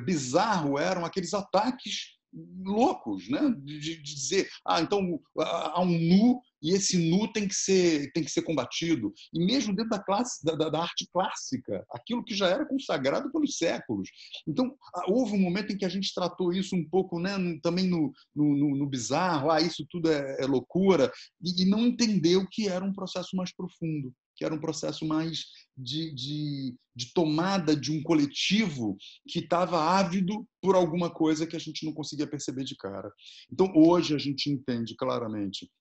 bizarro eram aqueles ataques loucos, né? De dizer, então há um nu e esse nu tem que ser combatido. E mesmo dentro da arte clássica, aquilo que já era consagrado pelos séculos. Então, houve um momento em que a gente tratou isso um pouco, né, também no bizarro, isso tudo é loucura, e não entendeu que era um processo mais profundo, que era um processo mais de tomada de um coletivo que estava ávido por alguma coisa que a gente não conseguia perceber de cara. Então, hoje a gente entende claramente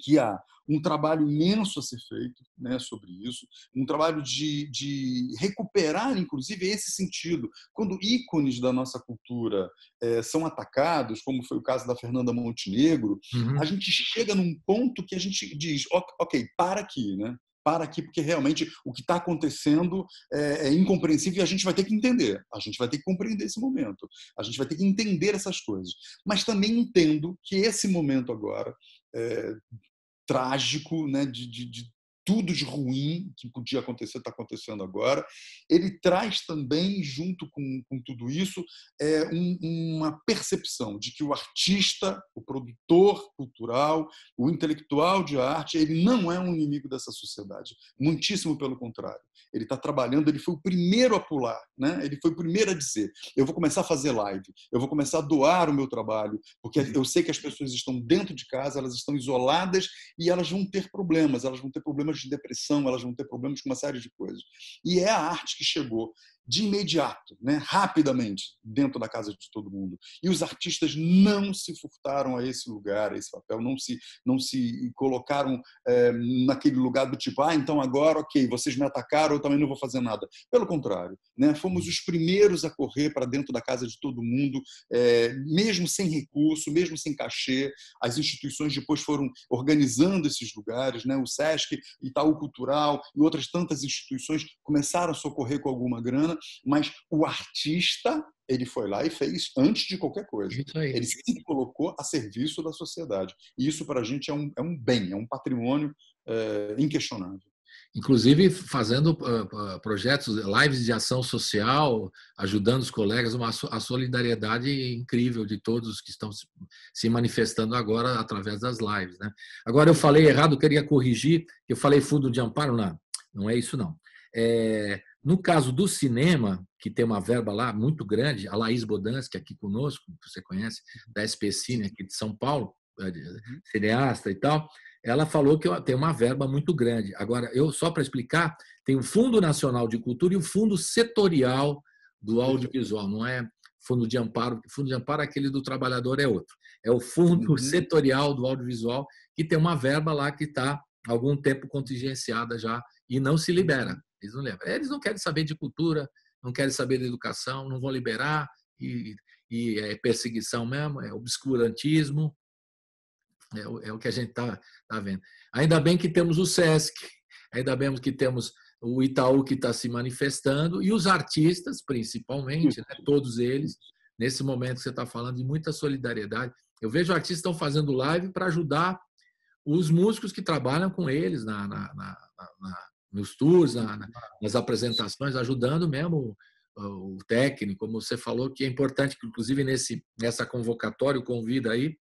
que há um trabalho imenso a ser feito, né, sobre isso, um trabalho de recuperar, inclusive, esse sentido. Quando ícones da nossa cultura são atacados, como foi o caso da Fernanda Montenegro, a gente chega num ponto que a gente diz, ok, para aqui, né? Para aqui, porque realmente o que está acontecendo é incompreensível e a gente vai ter que entender, a gente vai ter que compreender esse momento, a gente vai ter que entender essas coisas. Mas também entendo que esse momento agora trágico, né, de tudo de ruim que podia acontecer, está acontecendo agora, ele traz também, junto com tudo isso, uma percepção de que o artista, o produtor cultural, o intelectual de arte, ele não é um inimigo dessa sociedade. Muitíssimo pelo contrário. Ele está trabalhando, ele foi o primeiro a pular, né? Ele foi o primeiro a dizer, eu vou começar a fazer live, eu vou começar a doar o meu trabalho, porque eu sei que as pessoas estão dentro de casa, elas estão isoladas e elas vão ter problemas de depressão, elas vão ter problemas com uma série de coisas. E é a arte que chegou. de imediato, né, rapidamente, dentro da casa de todo mundo. E os artistas não se furtaram a esse lugar, a esse papel, não se colocaram naquele lugar do tipo, então agora, ok, vocês me atacaram, eu também não vou fazer nada. Pelo contrário, né, fomos os primeiros a correr para dentro da casa de todo mundo, mesmo sem recurso, mesmo sem cachê. As instituições depois foram organizando esses lugares, né, o Sesc, Itaú Cultural e outras tantas instituições começaram a socorrer com alguma grana, mas o artista, ele foi lá e fez antes de qualquer coisa. Ele se colocou a serviço da sociedade. E isso, para a gente, é um bem, é um patrimônio inquestionável. Inclusive fazendo projetos, lives de ação social, ajudando os colegas, a solidariedade incrível de todos que estão se manifestando agora através das lives, né? Agora eu falei errado, queria corrigir, eu falei fundo de amparo, não é isso não. No caso do cinema, que tem uma verba lá muito grande, a Laís Bodansky aqui conosco, que você conhece, da SP Cine aqui de São Paulo, cineasta e tal, ela falou que tem uma verba muito grande. Agora, só para explicar, tem o Fundo Nacional de Cultura e o Fundo Setorial do Audiovisual, não é Fundo de Amparo, Fundo de Amparo, aquele do trabalhador é outro. É o Fundo Setorial do Audiovisual, que tem uma verba lá que está há algum tempo contingenciada já e não se libera. Eles não querem saber de cultura, não querem saber de educação, não vão liberar, e é perseguição mesmo, é obscurantismo, é o que a gente está vendo. Ainda bem que temos o Sesc, ainda bem que temos o Itaú que está se manifestando, e os artistas, principalmente, né, todos eles, nesse momento que você está falando, de muita solidariedade. Eu vejo artistas que estão fazendo live para ajudar os músicos que trabalham com eles nos tours, nas apresentações, ajudando mesmo o técnico, como você falou, que é importante, que inclusive nessa convocatória, o convida aí,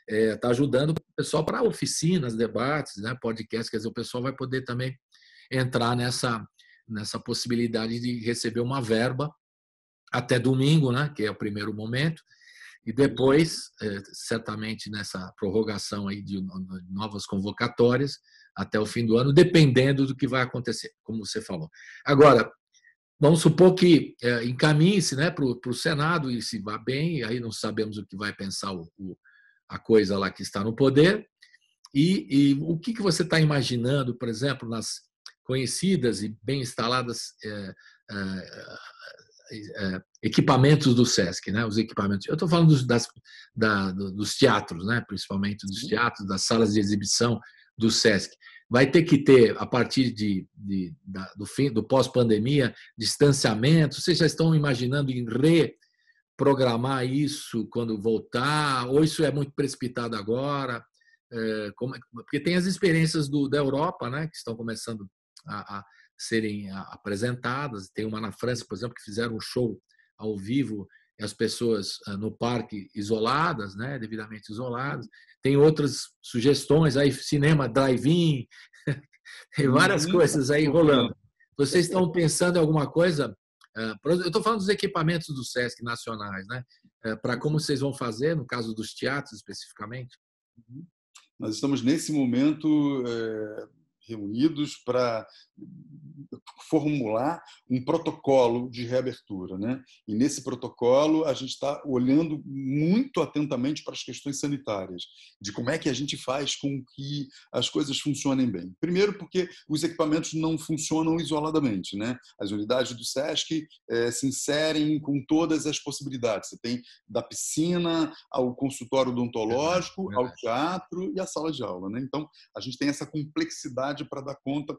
está ajudando o pessoal para oficinas, debates, né, podcasts, quer dizer, o pessoal vai poder também entrar nessa possibilidade de receber uma verba até domingo, né, que é o primeiro momento, e depois, certamente, nessa prorrogação aí de novas convocatórias até o fim do ano, dependendo do que vai acontecer, como você falou. Agora, vamos supor que encaminhe-se, né, para o Senado e se vá bem, e aí não sabemos o que vai pensar a coisa lá que está no poder. E o que você está imaginando, por exemplo, nas conhecidas e bem instaladas equipamentos do Sesc, né? Os equipamentos. Eu estou falando dos teatros, né? Principalmente dos teatros, das salas de exibição do Sesc. Vai ter que ter, a partir do fim, do pós-pandemia, distanciamento. Vocês já estão imaginando em reprogramar isso quando voltar? Ou isso é muito precipitado agora? Porque tem as experiências da Europa, né? Que estão começando a serem apresentadas. Tem uma na França, por exemplo, que fizeram um show ao vivo e as pessoas no parque isoladas, né, devidamente isoladas. Tem outras sugestões aí, cinema drive-in, tem várias coisas aí rolando. Vocês estão pensando em alguma coisa? Eu estou falando dos equipamentos do Sesc nacionais, né, para como vocês vão fazer, no caso dos teatros especificamente? Nós estamos, nesse momento, reunidos para formular um protocolo de reabertura, né? E nesse protocolo a gente está olhando muito atentamente para as questões sanitárias, de como é que a gente faz com que as coisas funcionem bem. Primeiro, porque os equipamentos não funcionam isoladamente, né? As unidades do Sesc se inserem com todas as possibilidades. Você tem da piscina ao consultório odontológico, ao teatro e à sala de aula, né? Então, a gente tem essa complexidade para dar conta,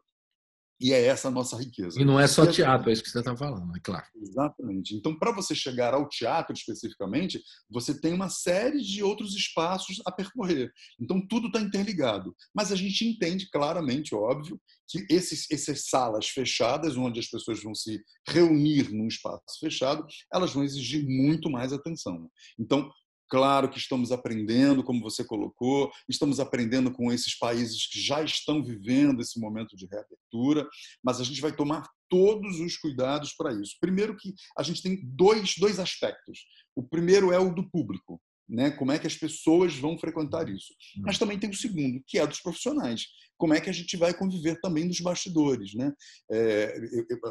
e é essa a nossa riqueza. E não é só teatro, é isso que você está falando, é claro. Exatamente. Então, para você chegar ao teatro especificamente, você tem uma série de outros espaços a percorrer. Então, tudo está interligado. Mas a gente entende claramente, óbvio, que essas salas fechadas, onde as pessoas vão se reunir num espaço fechado, elas vão exigir muito mais atenção. Então, claro que estamos aprendendo, como você colocou, estamos aprendendo com esses países que já estão vivendo esse momento de reabertura, mas a gente vai tomar todos os cuidados para isso. Primeiro que a gente tem dois aspectos. O primeiro é o do público. né? Como é que as pessoas vão frequentar isso? Mas também tem o segundo, que é dos profissionais. Como é que a gente vai conviver também nos bastidores, né?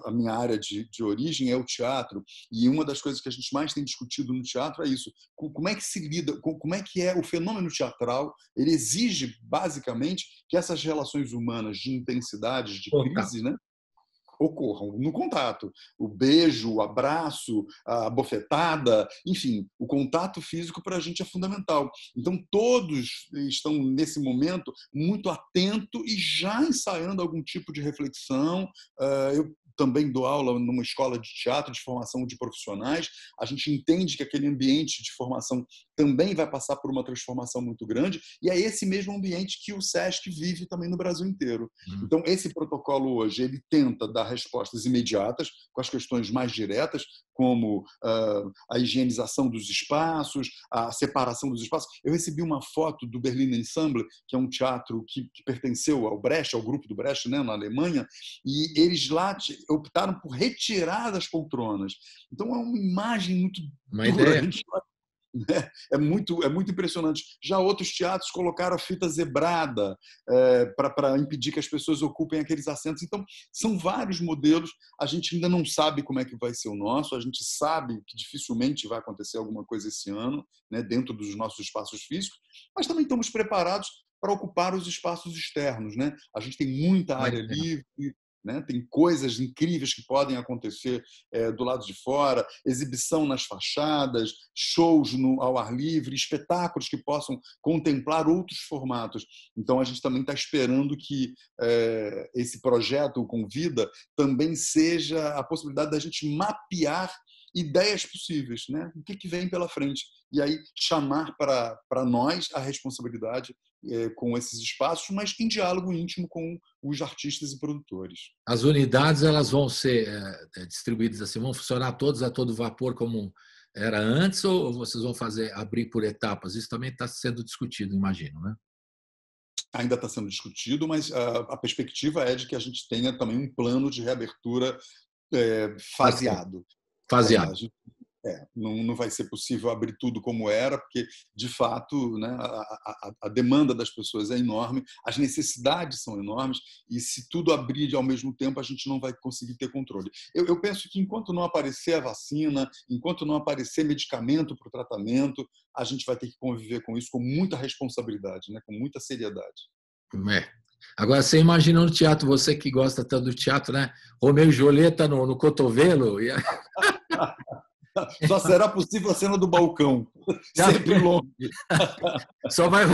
A minha área de origem é o teatro, e uma das coisas que a gente mais tem discutido no teatro é isso. Como é que se lida, como é que é o fenômeno teatral? Ele exige, basicamente, que essas relações humanas de intensidades, de crise, né, ocorram no contato. O beijo, o abraço, a bofetada, enfim, o contato físico para a gente é fundamental. Então, todos estão, nesse momento, muito atentos e já ensaiando algum tipo de reflexão. Eu também dou aula numa escola de teatro, de formação de profissionais. A gente entende que aquele ambiente de formação também vai passar por uma transformação muito grande, e é esse mesmo ambiente que o SESC vive também no Brasil inteiro. Então, esse protocolo hoje, ele tenta dar respostas imediatas, com as questões mais diretas, como a higienização dos espaços, a separação dos espaços. Eu recebi uma foto do Berlin Ensemble, que é um teatro que pertenceu ao Brecht, ao grupo do Brecht, né, na Alemanha, e eles lá optaram por retirar das poltronas. Então, é uma imagem muito dura. É muito impressionante. Já outros teatros colocaram a fita zebrada para impedir que as pessoas ocupem aqueles assentos. Então, são vários modelos. A gente ainda não sabe como é que vai ser o nosso. A gente sabe que dificilmente vai acontecer alguma coisa esse ano, né, dentro dos nossos espaços físicos, mas também estamos preparados para ocupar os espaços externos, né? A gente tem muita área livre, né? Tem coisas incríveis que podem acontecer do lado de fora, exibição nas fachadas, shows ao ar livre, espetáculos que possam contemplar outros formatos. Então, a gente também está esperando que esse projeto, o Convida, também seja a possibilidade da gente mapear ideias possíveis, né? O que vem pela frente. E aí chamar para nós a responsabilidade com esses espaços, mas em diálogo íntimo com os artistas e produtores. As unidades, elas vão ser distribuídas assim, vão funcionar todas a todo vapor como era antes, ou vocês vão abrir por etapas? Isso também está sendo discutido, imagino, né? Ainda está sendo discutido, mas a perspectiva é de que a gente tenha também um plano de reabertura faseado. Faseado. Não vai ser possível abrir tudo como era, porque, de fato, né, a demanda das pessoas é enorme, as necessidades são enormes, e se tudo abrir ao mesmo tempo, a gente não vai conseguir ter controle. Eu penso que, enquanto não aparecer a vacina, enquanto não aparecer medicamento para o tratamento, a gente vai ter que conviver com isso com muita responsabilidade, né, com muita seriedade. Agora, você imagina no teatro, você que gosta tanto do teatro, né? Romeu e Julieta no cotovelo. Só será possível a cena do balcão. Sempre longe. Só vai...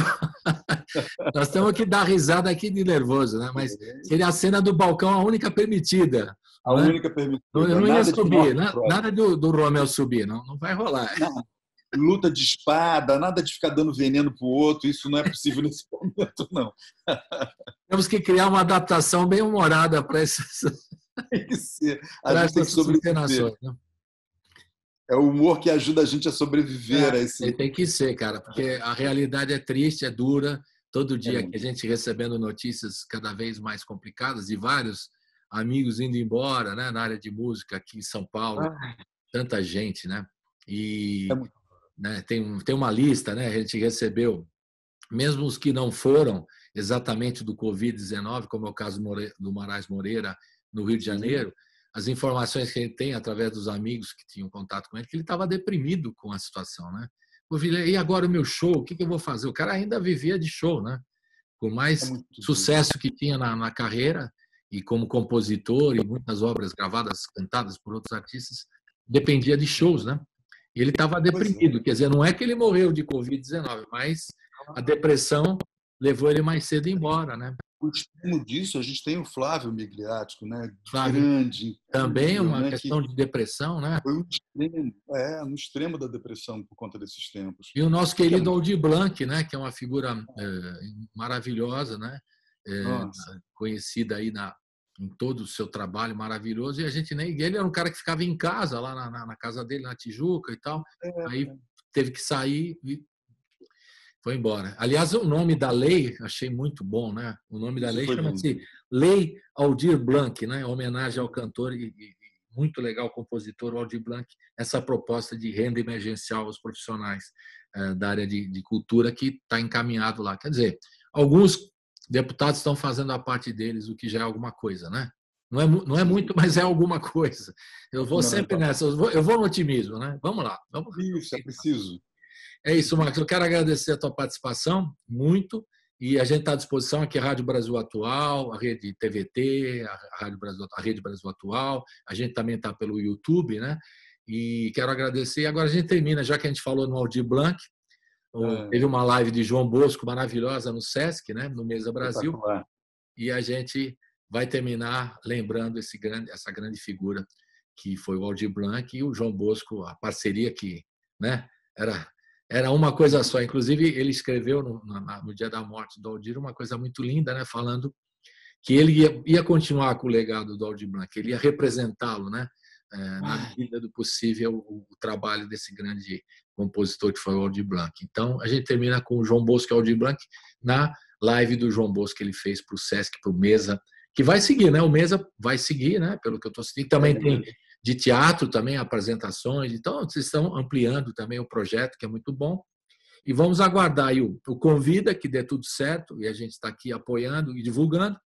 Nós temos que dar risada aqui de nervoso, né? Mas seria a cena do balcão a única permitida. A única permitida. Não ia subir, nada do Romeu subir, não vai rolar. Não. Luta de espada, nada de ficar dando veneno para o outro, isso não é possível nesse momento, não. Temos que criar uma adaptação bem humorada para essas... A gente tem que sobreviver. Né? É o humor que ajuda a gente a sobreviver a esse... Tem que ser, cara, porque a realidade é triste, é dura. Todo dia que a gente recebendo notícias cada vez mais complicadas e vários amigos indo embora, né, na área de música aqui em São Paulo. Tanta gente, né? E né, tem uma lista, né? A gente recebeu, mesmo os que não foram exatamente do Covid-19, como é o caso do Moraes Moreira, no Rio de Janeiro, as informações que a gente tem através dos amigos que tinham contato com ele, que ele estava deprimido com a situação, né? E agora o meu show, o que eu vou fazer? O cara ainda vivia de show, né? Por mais sucesso que tinha na carreira, e como compositor, e muitas obras gravadas, cantadas por outros artistas, dependia de shows, né? E ele estava deprimido, quer dizer, não é que ele morreu de Covid-19, mas a depressão levou ele mais cedo embora, né? O extremo disso, a gente tem o Flávio Migliatico, né? Grande. Também uma questão de depressão, né? Foi no extremo da depressão por conta desses tempos. E o nosso querido Aldir Blanc, né? Que é uma figura maravilhosa, né? Conhecida aí em todo o seu trabalho maravilhoso, e a gente nem... Ele era um cara que ficava em casa, lá na casa dele, na Tijuca e tal, aí teve que sair e foi embora. Aliás, o nome da lei, achei muito bom, né? O nome da lei chama-se Lei Aldir Blanc, né? Em homenagem ao cantor e muito legal, o compositor Aldir Blanc, essa proposta de renda emergencial aos profissionais da área de cultura que está encaminhado lá. Quer dizer, alguns deputados estão fazendo a parte deles, o que já é alguma coisa, né? Não é muito, mas é alguma coisa. Eu vou sempre nessa, eu vou no otimismo, né? Vamos lá. Isso, é preciso. É isso, Marcos. Eu quero agradecer a tua participação, muito, e a gente está à disposição aqui, a Rádio Brasil Atual, a Rede TVT, a Rede Brasil Atual, a gente também está pelo YouTube, né? E quero agradecer. Agora a gente termina, já que a gente falou no Aldir Blanc, teve uma live de João Bosco maravilhosa no Sesc, né? No Mesa Brasil, e a gente vai terminar lembrando essa grande figura que foi o Aldir Blanc e o João Bosco, a parceria que, né, era uma coisa só. Inclusive, ele escreveu no dia da morte do Aldir uma coisa muito linda, né, falando que ele ia continuar com o legado do Aldir Blanc, ele ia representá-lo, né, na medida do possível, o trabalho desse grande compositor que foi o Aldir Blanc. Então, a gente termina com o João Bosco e o Aldir Blanc na live do João Bosco que ele fez para o Sesc, para o Mesa, que vai seguir, né? O Mesa vai seguir, né? Pelo que eu estou assistindo. Também tem de teatro, também apresentações. Então, vocês estão ampliando também o projeto, que é muito bom. E vamos aguardar aí o Convida, que dê tudo certo, e a gente está aqui apoiando e divulgando,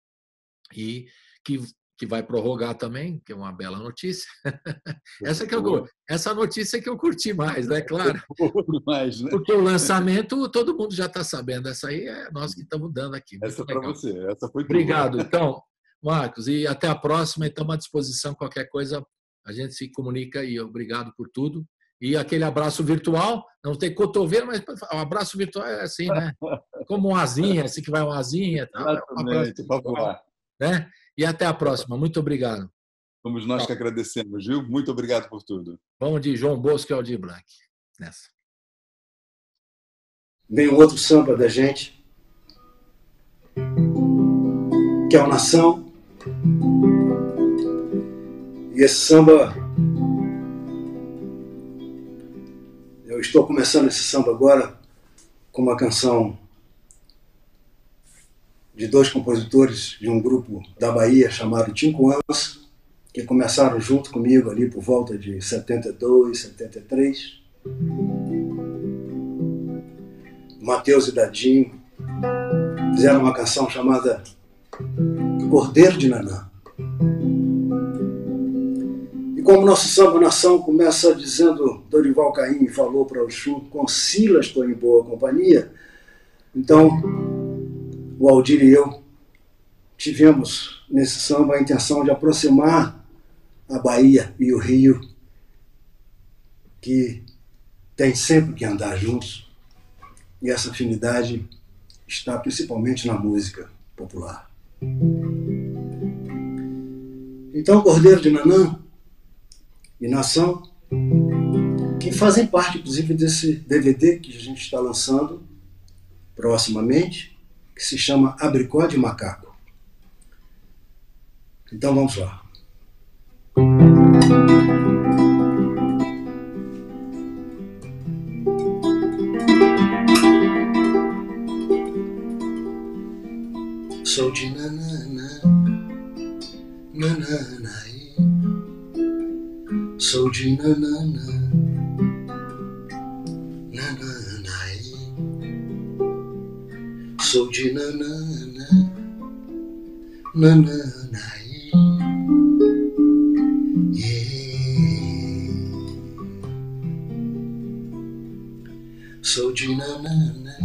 e que vai prorrogar também, que é uma bela notícia. Essa notícia que eu curti mais, né? Claro. Porque o lançamento, todo mundo já está sabendo. Essa aí é nós que estamos dando aqui. Essa para você. Essa foi Obrigado. Então, Marcos, e até a próxima. Estamos à disposição. Qualquer coisa, a gente se comunica e obrigado por tudo. E aquele abraço virtual, não tem cotovelo, mas o abraço virtual é assim, né? Como uma asinha, assim que vai uma asinha. Exatamente, para voar. Né? E até a próxima. Muito obrigado. Somos nós que agradecemos, Gil. Muito obrigado por tudo. Vamos de João Bosco e Aldir Blanc. Nessa. Vem um outro samba da gente, que é o Nação. E esse samba, eu estou começando esse samba agora com uma canção de dois compositores de um grupo da Bahia chamado Tincoãs, que começaram junto comigo ali por volta de 72, 73. Matheus e Dadinho fizeram uma canção chamada Cordeiro de Nanã. E como nosso samba Nação começa dizendo, Dorival Caymmi falou para o Chu, com Silas estou em boa companhia, então o Aldir e eu tivemos nesse samba a intenção de aproximar a Bahia e o Rio, que tem sempre que andar juntos, e essa afinidade está principalmente na música popular. Então, Cordeiro de Nanã e Nação, que fazem parte, inclusive, desse DVD que a gente está lançando proximamente, que se chama Abricó de Macaco. Então vamos lá. Sou de nanana, nananaí. Sou de nanana, nananaí. Sou de nanana, nananaí. Yeah. Sou de nanana,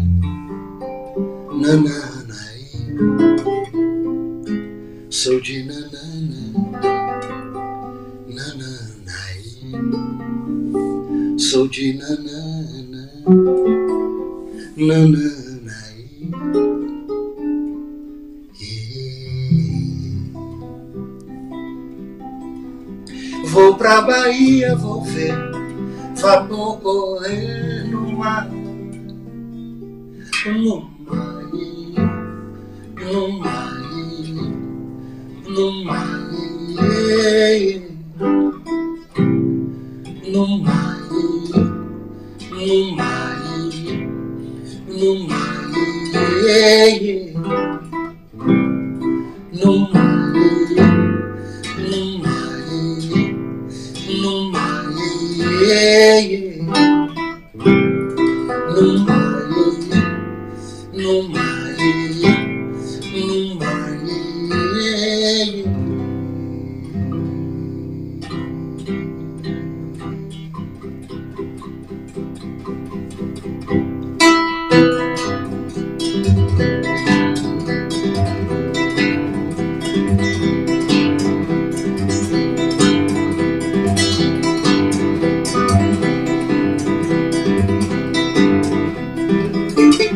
nananaí. Sou de nanana, nananaí. Sou de nanana, nananaí. Vou pra Bahia, vou ver vapor correr no mar, no mar, no mar, no mar, no mar, no mar, no mar, no mar, no mar.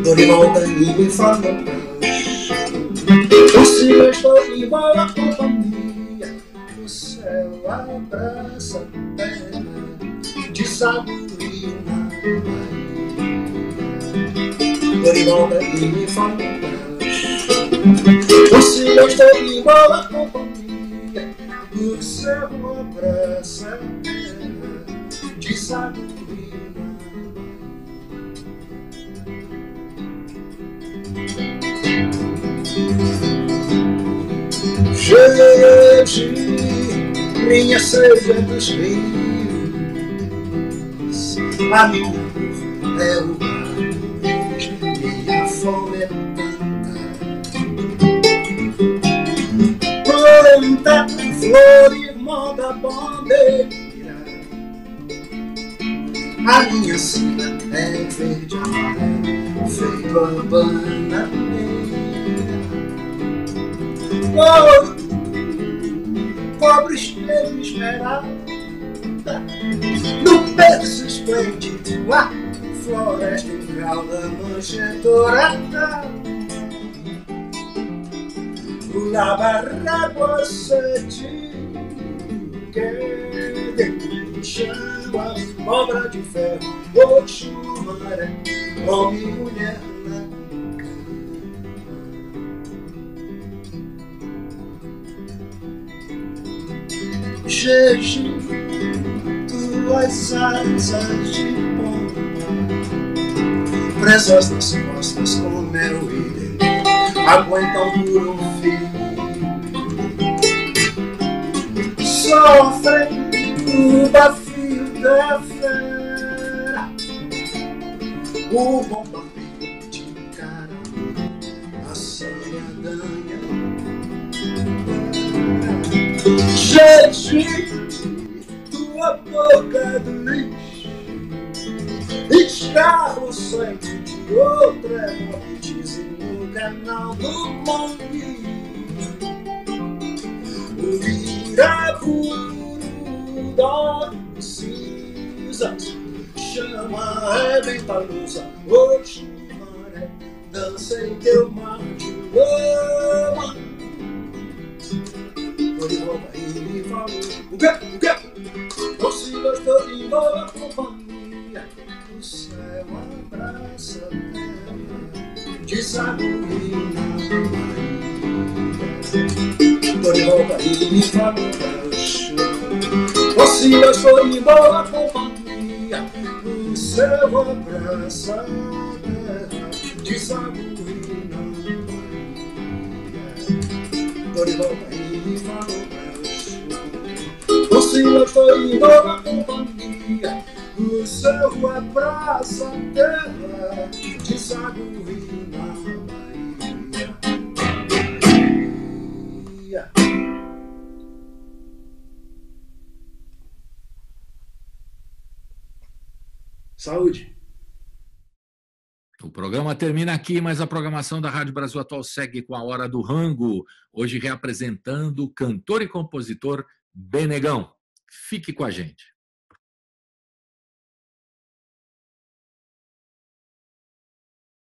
Dorival Caymmi me falou: o senhor estou igual a companhia, o céu abraça a terra de Sabuí na Bahia. Dorival Caymmi me falou: o senhor estou igual a companhia, o céu abraça a terra de Sabuí. Gente, minha sede é dos rios, a minha dor é o arroz, minha fome é tanta flor, irmã da bandeira, a minha sina é verde amarelo, feito a bananeira. Oh, cobre espelho esmeralda, no berço esplêndido, a floresta em grauda, mancha dourada, la barragua sete, que de chama, obra de ferro, o chumaré, homem e mulher na Jeju, tuas asas de pomba, presas nas costas como heroína, aguentam por um fio. Sofrem o bafio da fera, o bombardeio de cara, a sanhadanha. Jeju, tua boca do lixo, escarro o sangue de outra morte no canal do Mangue. O Irapuru dorme cinzas, chama arrebenta a luza, o chumaré dança em teu mar de lama. Dorival Caymmi falou: o quê? O quê? Você gostou de boa companhia, o céu abraça a terra de Sabuí na Bahia. Dorival Caymmi falou para o chão: você gostou de boa companhia, o céu abraça a terra de Sabuí na Bahia. Dorival Caymmi falou para o chão: você gostou de boa companhia, o céu abraça a terra de Sabuí na Bahia. Saúde! O programa termina aqui, mas a programação da Rádio Brasil Atual segue com a Hora do Rango, hoje reapresentando o cantor e compositor Benegão. Fique com a gente.